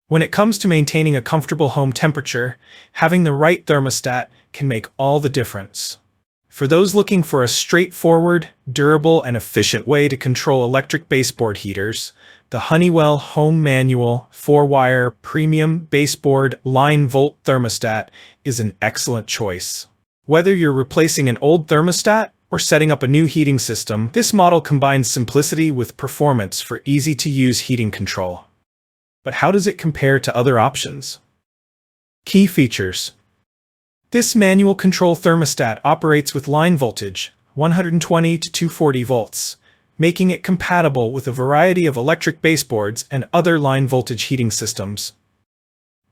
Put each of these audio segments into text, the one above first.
When it comes to maintaining a comfortable home temperature, having the right thermostat can make all the difference. For those looking for a straightforward, durable, and efficient way to control electric baseboard heaters, the Honeywell Home Manual 4-wire Premium Baseboard Line Volt Thermostat is an excellent choice. Whether you're replacing an old thermostat or setting up a new heating system, this model combines simplicity with performance for easy-to-use heating control. But how does it compare to other options? Key features. This manual control thermostat operates with line voltage, 120 to 240 volts, making it compatible with a variety of electric baseboards and other line voltage heating systems.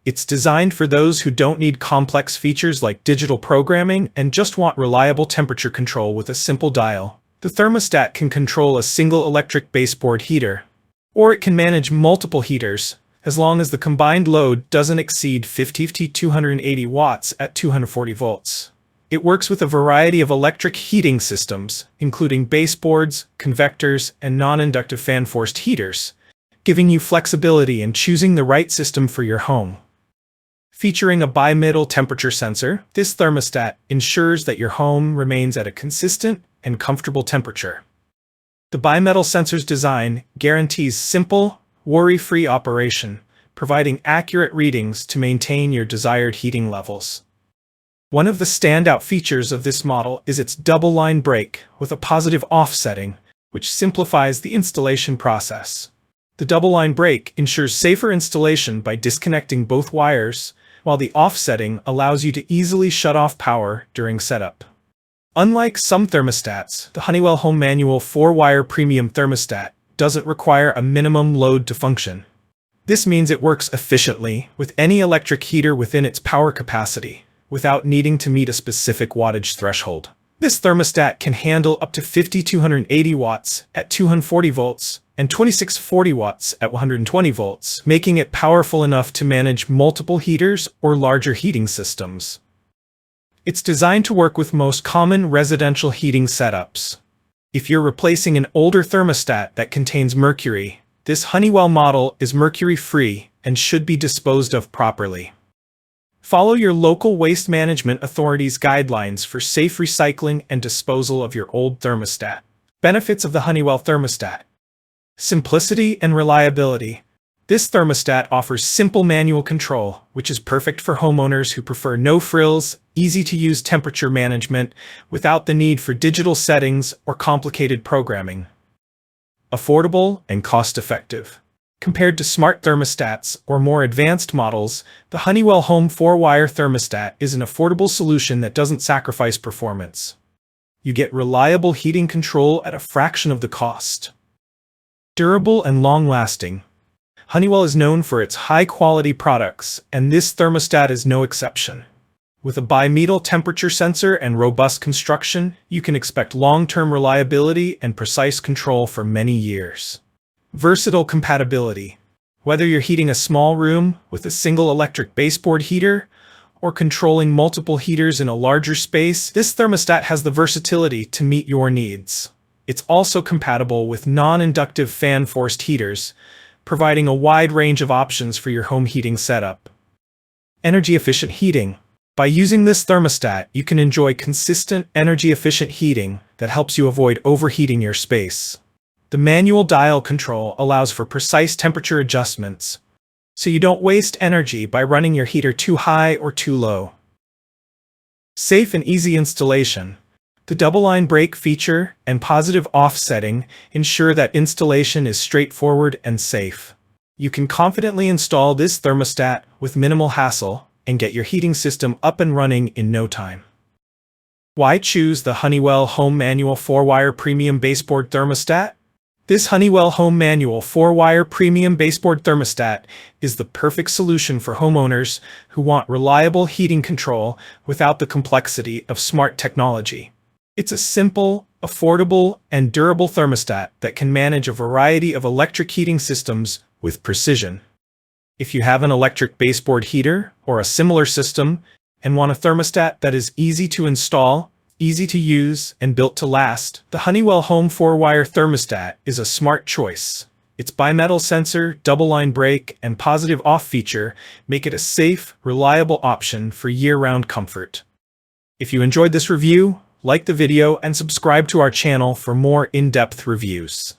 It's designed for those who don't need complex features like digital programming and just want reliable temperature control with a simple dial. The thermostat can control a single electric baseboard heater, or it can manage multiple heaters, as long as the combined load doesn't exceed 50 to 280 watts at 240 volts. It works with a variety of electric heating systems, including baseboards, convectors, and non-inductive fan-forced heaters, giving you flexibility in choosing the right system for your home. Featuring a bimetal temperature sensor, this thermostat ensures that your home remains at a consistent and comfortable temperature. The bimetal sensor's design guarantees simple, worry-free operation, providing accurate readings to maintain your desired heating levels. One of the standout features of this model is its double-line break with a positive off setting, which simplifies the installation process. The double-line break ensures safer installation by disconnecting both wires, while the off setting allows you to easily shut off power during setup. Unlike some thermostats, the Honeywell Home Manual 4-wire Premium Thermostat doesn't require a minimum load to function. This means it works efficiently with any electric heater within its power capacity, without needing to meet a specific wattage threshold. This thermostat can handle up to 5,280 watts at 240 volts and 2,640 watts at 120 volts, making it powerful enough to manage multiple heaters or larger heating systems. It's designed to work with most common residential heating setups. If you're replacing an older thermostat that contains mercury, this Honeywell model is mercury-free and should be disposed of properly. Follow your local waste management authority's guidelines for safe recycling and disposal of your old thermostat. Benefits of the Honeywell thermostat. Simplicity and reliability. This thermostat offers simple manual control, which is perfect for homeowners who prefer no-frills, easy-to-use temperature management without the need for digital settings or complicated programming. Affordable and cost-effective. Compared to smart thermostats or more advanced models, the Honeywell Home 4-wire thermostat is an affordable solution that doesn't sacrifice performance. You get reliable heating control at a fraction of the cost. Durable and long-lasting. Honeywell is known for its high-quality products, and this thermostat is no exception. With a bimetal temperature sensor and robust construction, you can expect long-term reliability and precise control for many years. Versatile compatibility. Whether you're heating a small room with a single electric baseboard heater or controlling multiple heaters in a larger space, this thermostat has the versatility to meet your needs. It's also compatible with non-inductive fan-forced heaters, providing a wide range of options for your home heating setup. Energy-efficient heating. By using this thermostat, you can enjoy consistent, energy-efficient heating that helps you avoid overheating your space. The manual dial control allows for precise temperature adjustments, so you don't waste energy by running your heater too high or too low. Safe and easy installation. The double-line break feature and positive off setting ensure that installation is straightforward and safe. You can confidently install this thermostat with minimal hassle and get your heating system up and running in no time. Why choose the Honeywell Home Manual 4-wire Premium Baseboard Thermostat? This Honeywell Home Manual 4-wire Premium Baseboard Thermostat is the perfect solution for homeowners who want reliable heating control without the complexity of smart technology. It's a simple, affordable, and durable thermostat that can manage a variety of electric heating systems with precision. If you have an electric baseboard heater or a similar system and want a thermostat that is easy to install, easy to use, and built to last, the Honeywell Home 4-wire thermostat is a smart choice. Its bimetal sensor, double-line brake, and positive off feature make it a safe, reliable option for year-round comfort. If you enjoyed this review, like the video and subscribe to our channel for more in-depth reviews.